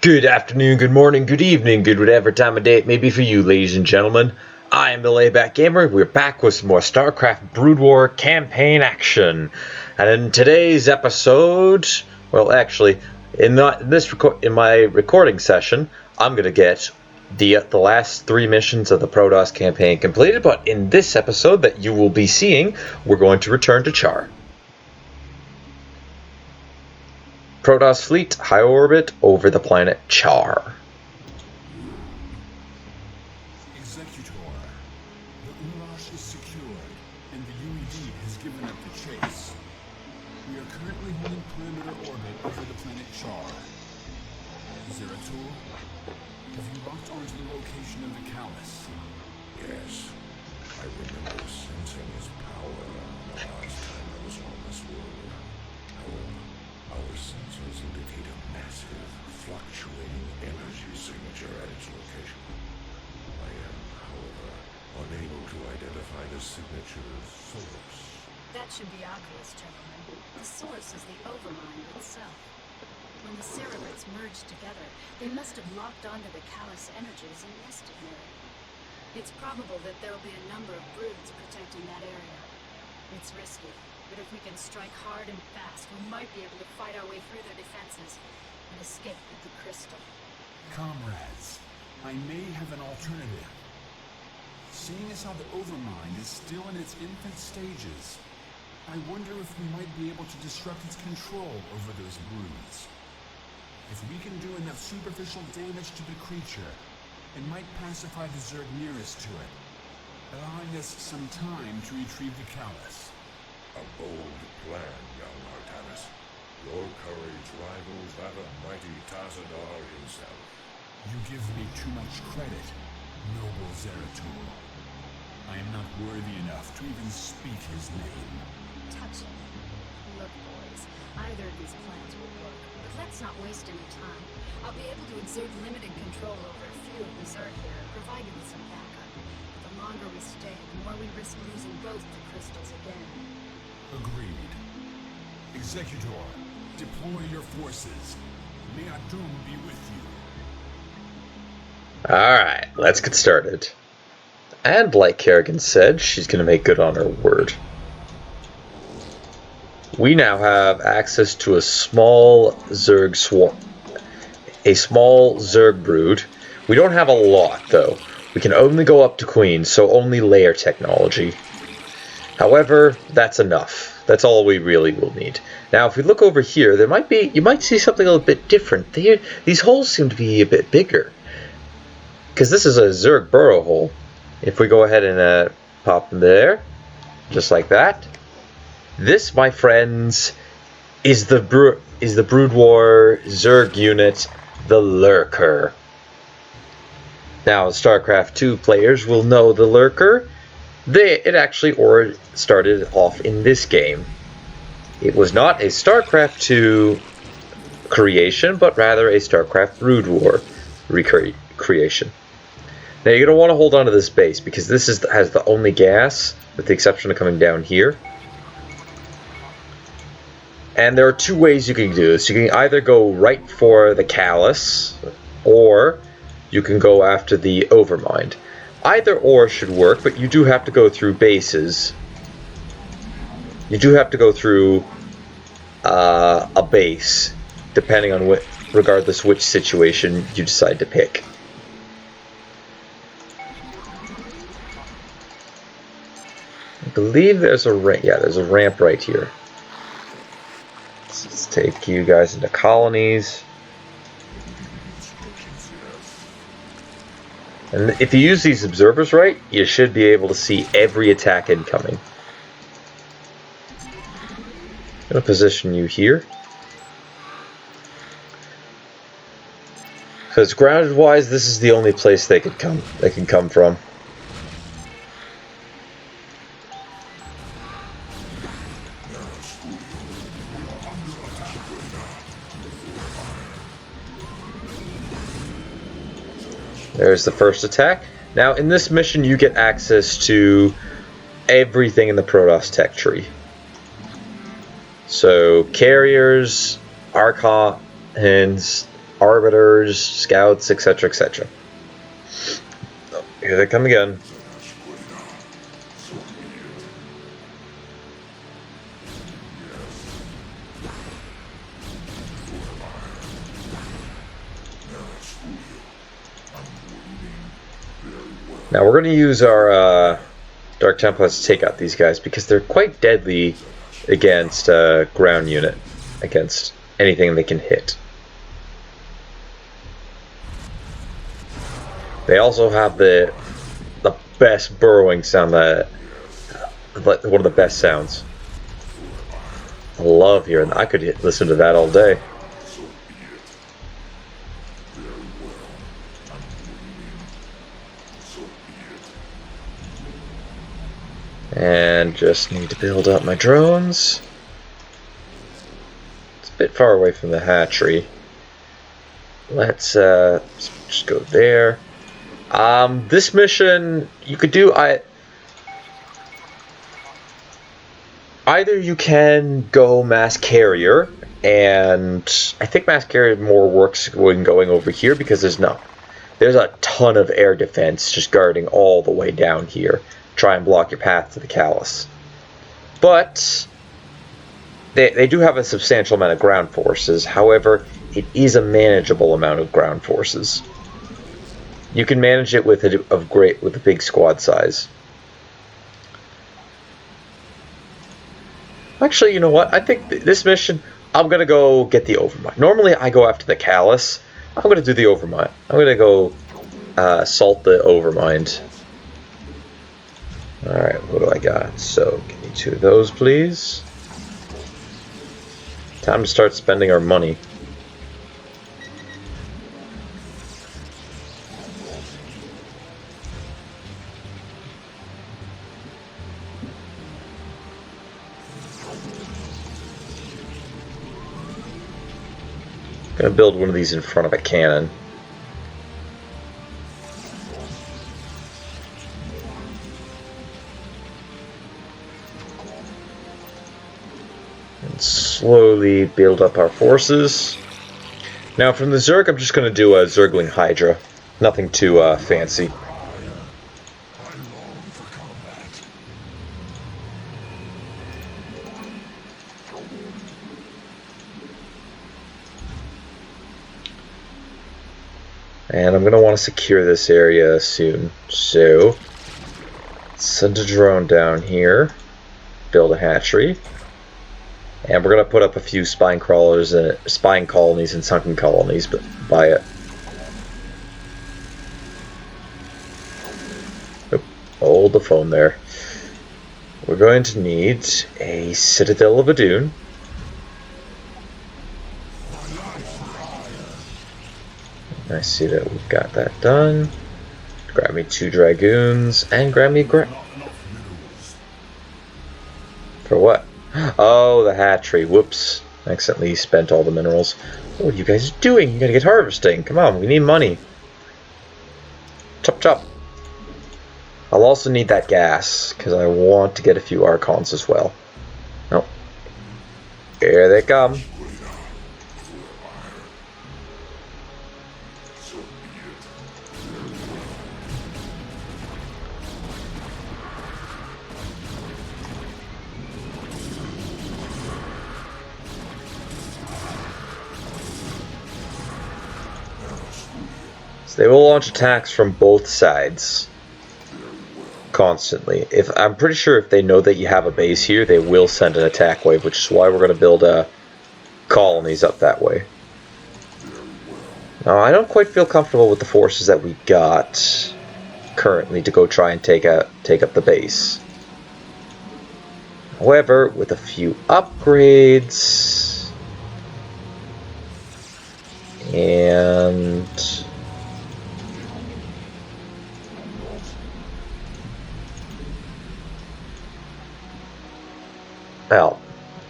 Good afternoon, good morning, good evening, good whatever time of day it may be for you, ladies and gentlemen. I am the Layback Gamer. We're back with some more StarCraft BroodWar campaign action. And in today's episode, well, actually, in my recording session, I'm gonna get the last 3 missions of the Protoss campaign completed. But in this episode that you will be seeing, we're going to return to Char. Protoss fleet, high orbit, over the planet Char. Executor, the Urash is secured, and the UED has given up the chase. We are currently holding perimeter orbit over the planet Char. Zeratul, have you locked onto the location of the Callus? Yes, I remember sensing his power the last time I was on this world. However, our sensors indicate a massive, fluctuating energy signature at its location. I am, however, unable to identify the signature's source. That should be obvious, gentlemen. The source is the Overmind itself. When the Cerebrates merged together, they must have locked onto the Callus energies and nested near it. It's probable that there'll be a number of broods protecting that area. It's risky, but if we can strike hard and fast, we might be able to fight our way through their defenses and escape with the crystal. Comrades, I may have an alternative. Seeing as how the Overmind is still in its infant stages, I wonder if we might be able to disrupt its control over those broods. If we can do enough superficial damage to the creature, it might pacify the Zerg nearest to it, allowing us some time to retrieve the Callus. A bold plan, young Artanis. Your courage rivals that of mighty Tazadar himself. You give me too much credit, noble Zeratul. I am not worthy enough to even speak his name. Touching. Look, boys, either of these plans will work, but let's not waste any time. I'll be able to exert limited control over a few of the Zerg here, provided with some backup. But the longer we stay, the more we risk losing both the crystals again. Agreed. Executor, deploy your forces. May Adum be with you. Alright, let's get started. And like Kerrigan said, she's going to make good on her word. We now have access to a small Zerg swarm. A small Zerg brood. We don't have a lot, though. We can only go up to Queen, so only layer technology. However, that's enough. That's all we really will need. Now, if we look over here, you might see something a little bit different. These holes seem to be a bit bigger. Because this is a Zerg burrow hole. If we go ahead and pop them there, just like that. This, my friends, is the BroodWar Zerg unit, the Lurker. Now, StarCraft 2 players will know the Lurker. It actually started off in this game. It was not a StarCraft 2 creation, but rather a StarCraft BroodWar recreation. Now you're going to want to hold on to this base, because this has the only gas, with the exception of coming down here. And there are 2 ways you can do this. You can either go right for the Callus, or you can go after the Overmind. Either or should work, but you do have to go through bases. You do have to go through a base, depending on regardless which situation you decide to pick. I believe there's a ramp. Yeah, there's a ramp right here. Let's take you guys into colonies. And if you use these observers right, you should be able to see every attack incoming. I'm going to position you here. Because grounded-wise, this is the only place they can come from. There's the first attack. Now, in this mission, you get access to everything in the Protoss tech tree. So, carriers, archons, arbiters, scouts, etc., etc. Oh, here they come again. Now we're going to use our Dark Templars to take out these guys because they're quite deadly against ground unit, against anything they can hit. They also have the best burrowing sound, one of the best sounds. I love hearing that. I could listen to that all day. And just need to build up my drones. It's a bit far away from the hatchery. Let's just go there. This mission you could do. Either you can go mass carrier, and I think mass carrier more works when going over here because there's a ton of air defense just guarding all the way down here. Try and block your path to the Callus. But they do have a substantial amount of ground forces. However, it is a manageable amount of ground forces. You can manage it with a big squad size. Actually, you know what? I think this mission, I'm gonna go get the Overmind. Normally, I go after the Callus. I'm gonna do the Overmind. I'm gonna go assault the Overmind. Alright, what do I got? So, give me 2 of those, please. Time to start spending our money. Gonna build one of these in front of a cannon. Slowly build up our forces. Now from the Zerg, I'm just going to do a Zergling Hydra. Nothing too fancy. And I'm going to want to secure this area soon. So, send a drone down here. Build a hatchery. And we're going to put up a few spine colonies and sunken colonies by it. Oop, hold the phone there. We're going to need a Citadel of Adun. I see that we've got that done. Grab me 2 Dragoons and grab me for what? Oh, the hatchery. Whoops. I accidentally spent all the minerals. What are you guys doing? You gotta get harvesting. Come on, we need money. Chop chop. I'll also need that gas, because I want to get a few Archons as well. Oh. Here they come. They will launch attacks from both sides constantly. I'm pretty sure if they know that you have a base here, they will send an attack wave, which is why we're going to build colonies up that way. Now, I don't quite feel comfortable with the forces that we got currently to go try and take up the base. However, with a few upgrades and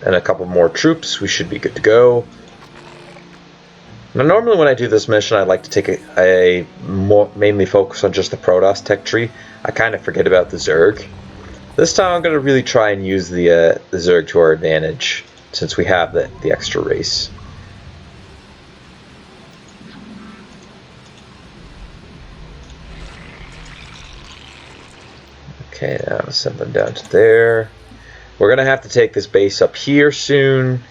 and a couple more troops, we should be good to go. Now, normally when I do this mission, I like to take mainly focus on just the Protoss tech tree. I kind of forget about the Zerg. This time I'm going to really try and use the Zerg to our advantage, since we have the extra race. Okay, now send them down to there. We're going to have to take this base up here soon.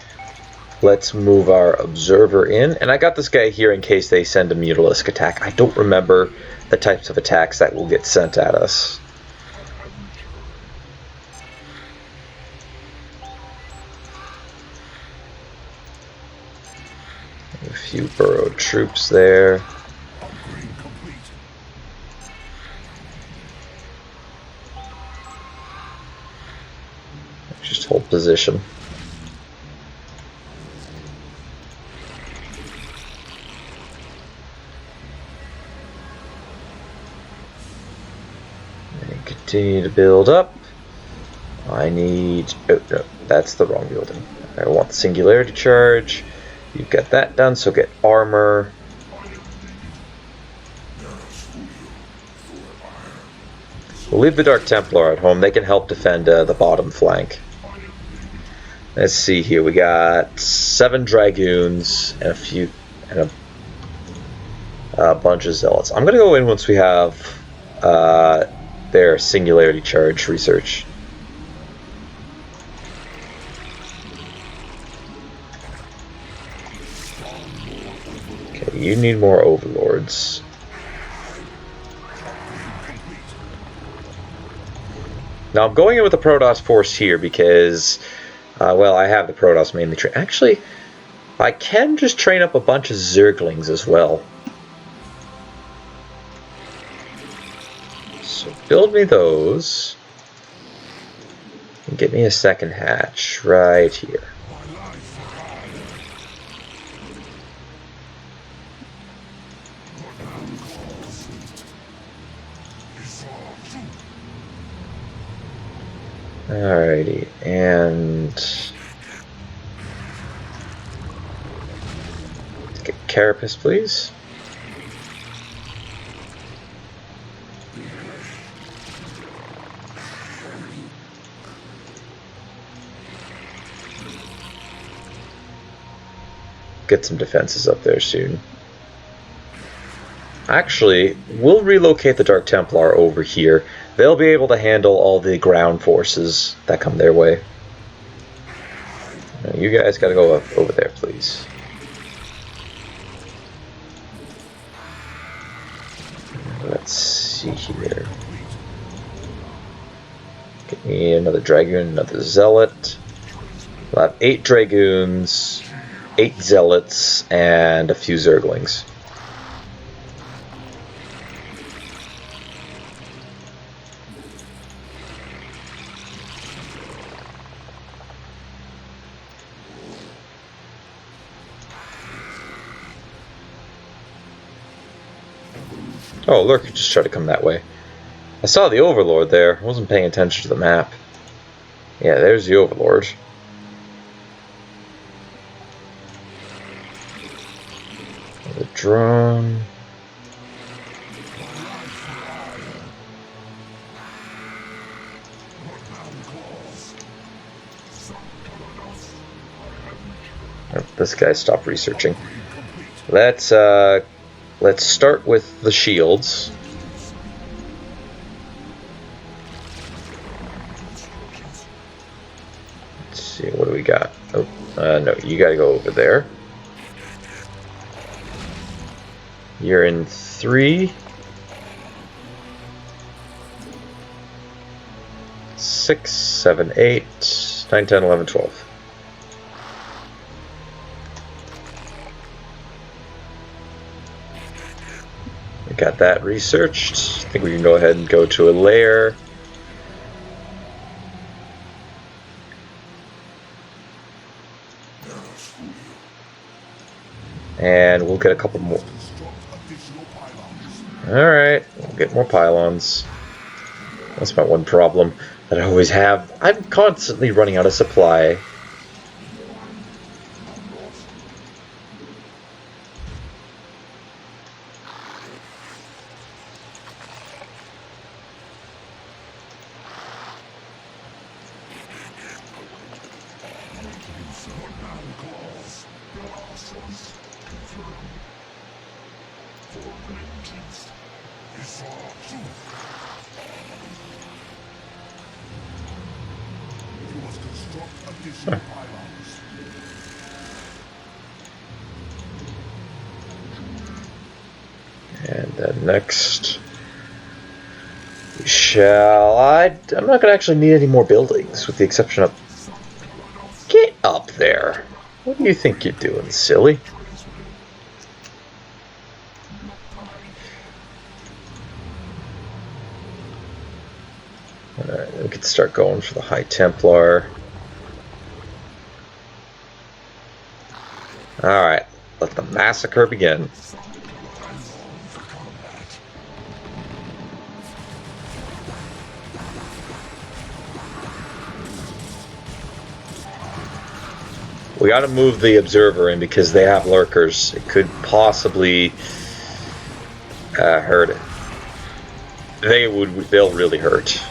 Let's move our observer in. And I got this guy here in case they send a Mutalisk attack. I don't remember the types of attacks that will get sent at us. A few burrowed troops there. Just hold position. And continue to build up. I need... oh no, that's the wrong building. I want the singularity charge. You've got that done, so get armor. We'll leave the Dark Templar at home. They can help defend the bottom flank. Let's see here. We got 7 Dragoons and a bunch of Zealots. I'm gonna go in once we have their singularity charge research. Okay, you need more overlords. Now I'm going in with the Protoss force here because, well, I have the Protoss mainly trained. Actually, I can just train up a bunch of Zerglings as well. So build me those. And get me a second hatch right here. Alrighty, and get Carapace, please. Get some defenses up there soon. Actually, we'll relocate the Dark Templar over here. They'll be able to handle all the ground forces that come their way. Now, you guys gotta go up over there, please. Let's see here. Get me another Dragoon, another Zealot. We'll have 8 Dragoons, 8 Zealots, and a few Zerglings. Oh, Lurk just tried to come that way. I saw the Overlord there. I wasn't paying attention to the map. Yeah, there's the Overlord. The drone. Oh, this guy stopped researching. Let's start with the shields. Let's see, what do we got? Oh, no, you gotta go over there. You're in 3, 6, 7, 8, 9, 10, 11, 12. We got that researched. I think we can go ahead and go to a lair. And we'll get a couple more. Alright, we'll get more pylons. That's my one problem that I always have. I'm constantly running out of supply. Additional pylons. And then next, I'm not going to actually need any more buildings, with the exception of... Get up there! What do you think you're doing, silly? Alright, we can start going for the High Templar. Alright, let the massacre begin. We gotta move the observer in because they have lurkers. It could possibly hurt it. They'll really hurt.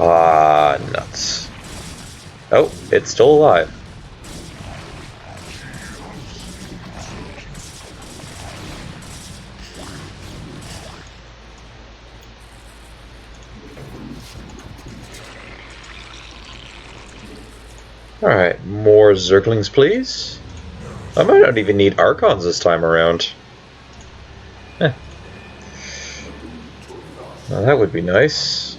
Ah, nuts. Oh, it's still alive. Alright, more Zerglings, please. I might not even need Archons this time around. Well, that would be nice.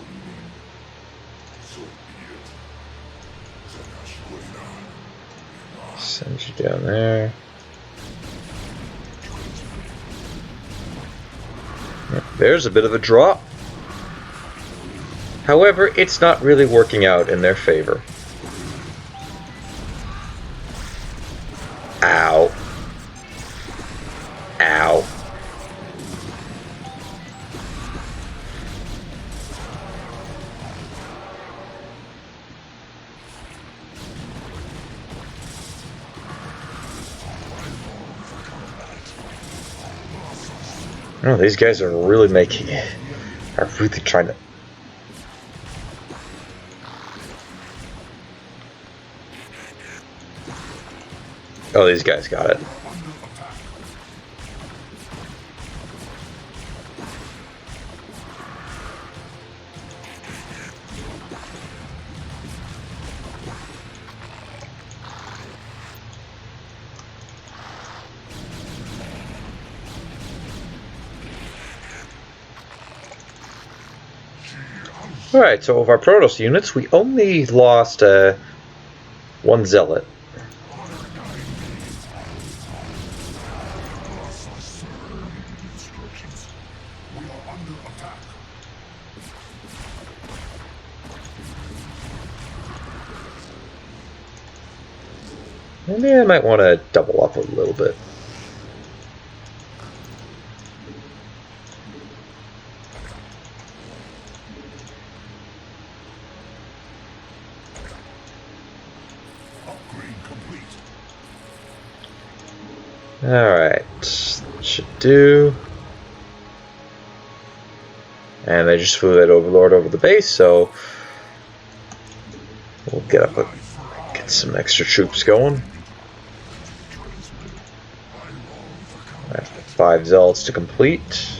Send you down there. There's a bit of a drop. However, it's not really working out in their favor. Ow. Ow. Oh, these guys are really making it. Are really trying to. Oh, these guys got it. Alright, so of our Protoss units, we only lost one Zealot. Maybe I might want to double up a little bit. Alright, should do. And I just flew that Overlord over the base, so we'll get some extra troops going. I have 5 Zealots to complete.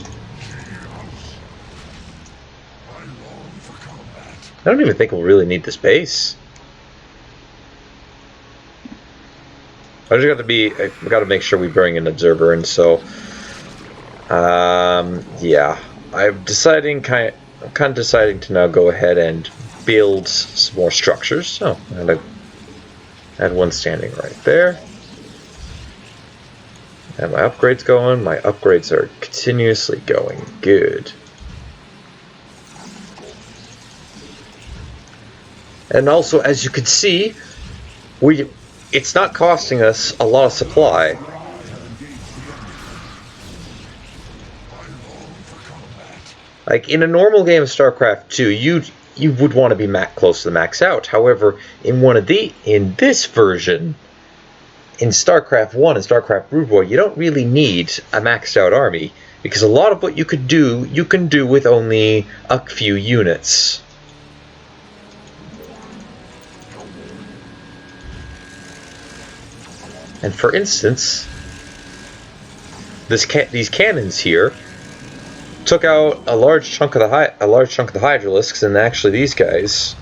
I don't even think we'll really need this base. I got to make sure we bring an observer in. So, yeah, I'm kind of deciding to now go ahead and build some more structures. Oh, and I had one standing right there. And my upgrades going. My upgrades are continuously going good. And also, as you can see, it's not costing us a lot of supply. Like in a normal game of StarCraft 2, you would want to be close to the max out. However, in this version, in StarCraft 1 and StarCraft BroodWar, you don't really need a maxed out army. Because a lot of what you can do with only a few units. And for instance, these cannons here took out a large chunk of the Hydralisks, and actually these guys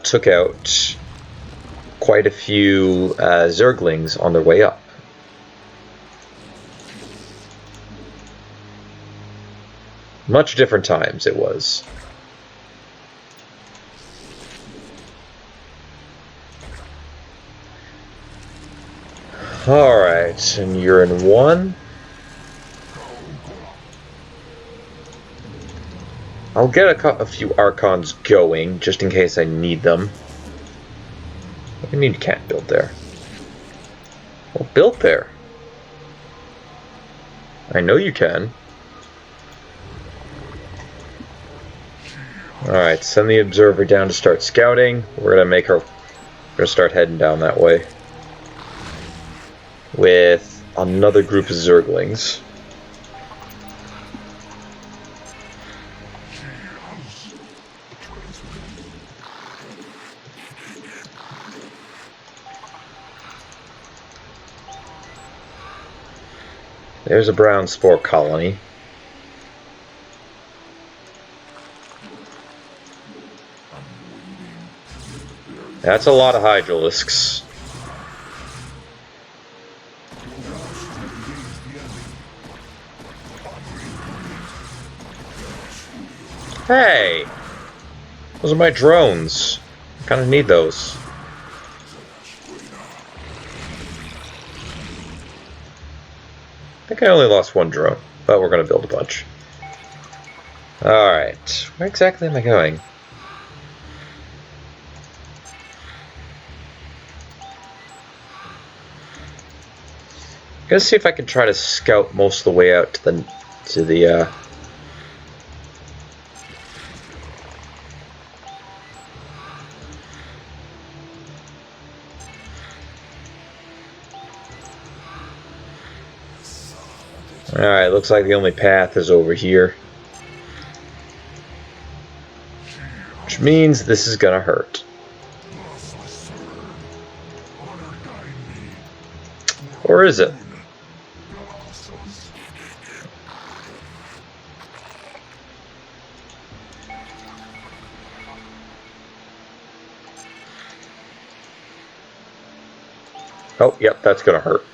took out quite a few Zerglings on their way up. Much different times it was. Alright, and you're in one. I'll get a few Archons going, just in case I need them. What do you mean you can't build there? Well, build there. I know you can. Alright, send the observer down to start scouting. We're gonna start heading down that way. With another group of Zerglings. There's a brown spore colony. That's a lot of Hydralisks. Hey! Those are my drones. I kind of need those. I think I only lost one drone, but we're going to build a bunch. Alright, where exactly am I going? I'm going to see if I can try to scout most of the way out to the Alright, looks like the only path is over here. Which means this is gonna hurt. Or is it? Oh, yep, that's gonna hurt.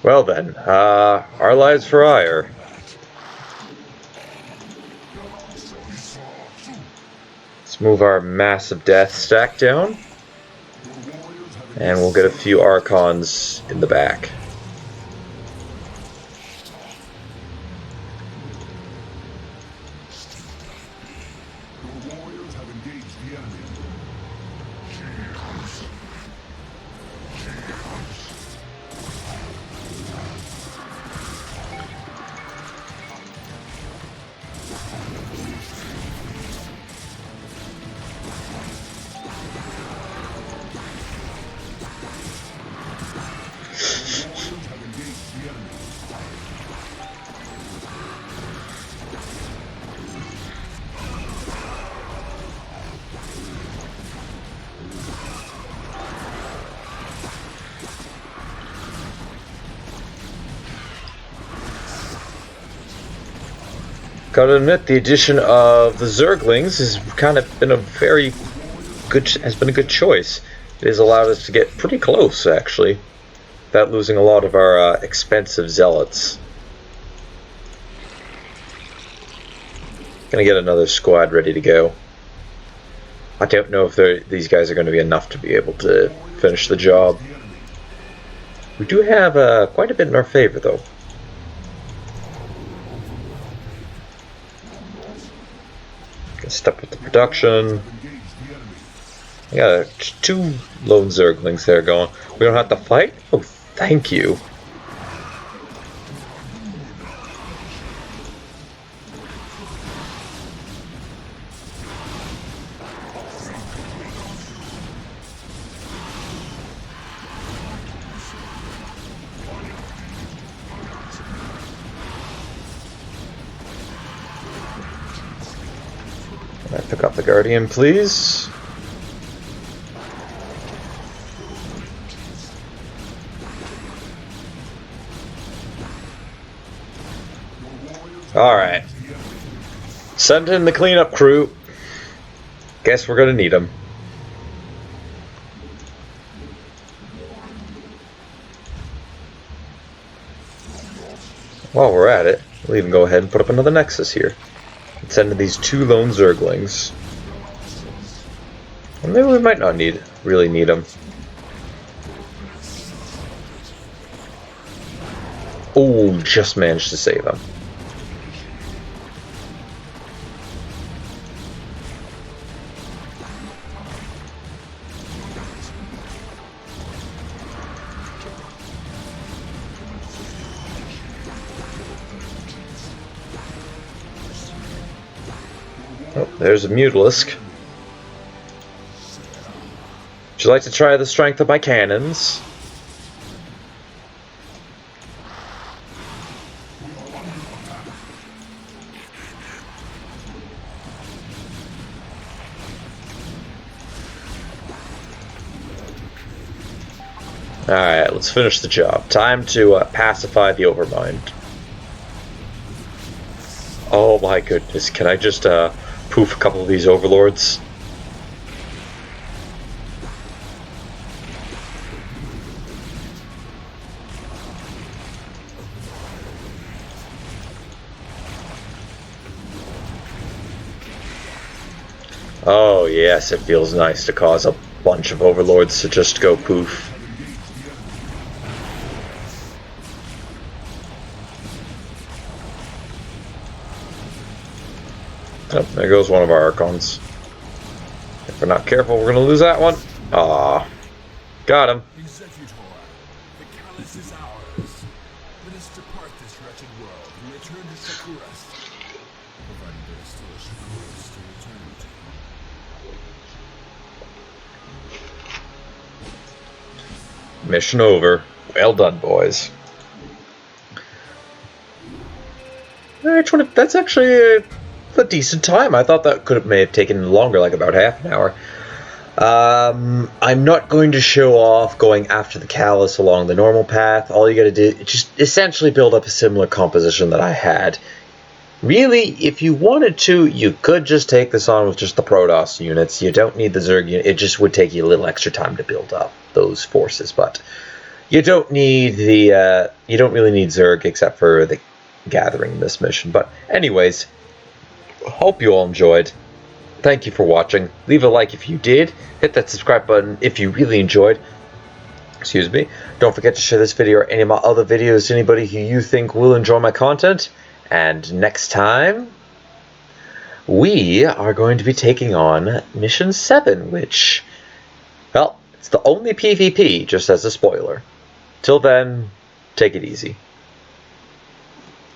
Well then, our lives for hire. Let's move our massive death stack down. And we'll get a few Archons in the back. Gotta admit, the addition of the Zerglings has kind of been a good choice. It has allowed us to get pretty close, actually, without losing a lot of our expensive zealots. Gonna get another squad ready to go. I don't know if these guys are going to be enough to be able to finish the job. We do have quite a bit in our favor, though. Step with the production. I got 2 lone Zerglings there going. We don't have to fight? Oh, thank you. Guardian, please. Alright. Send in the cleanup crew. Guess we're gonna need them. While we're at it, we'll even go ahead and put up another Nexus here. And send in these 2 lone Zerglings. And maybe we might not really need them. Oh, just managed to save them. Oh, there's a Mutalisk. Would you like to try the strength of my cannons? Alright, let's finish the job. Time to pacify the Overmind. Oh my goodness, can I just poof a couple of these Overlords? Oh yes, it feels nice to cause a bunch of Overlords to just go poof. Oh, there goes one of our Archons. If we're not careful, we're gonna lose that one. Ah, got him. Executor, the callous is ours. Let us depart this wretched world and return to Shakuras. Provided there is still a Shakuras to return to. Mission over. Well done, boys. That's actually a decent time. I thought that may have taken longer, like about half an hour. I'm not going to show off going after the Callus along the normal path. All you gotta do is just essentially build up a similar composition that I had. Really, if you wanted to, you could just take this on with just the Protoss units. You don't need the Zerg unit. It just would take you a little extra time to build up those forces, but you don't need the you don't really need Zerg except for the gathering in this mission. But anyways, hope you all enjoyed. Thank you for watching. Leave a like if you did. Hit that subscribe button if you really enjoyed. Excuse me. Don't forget to share this video or any of my other videos to anybody who you think will enjoy my content. And next time, we are going to be taking on Mission 7, which, well, it's the only PvP, just as a spoiler. Till then, take it easy.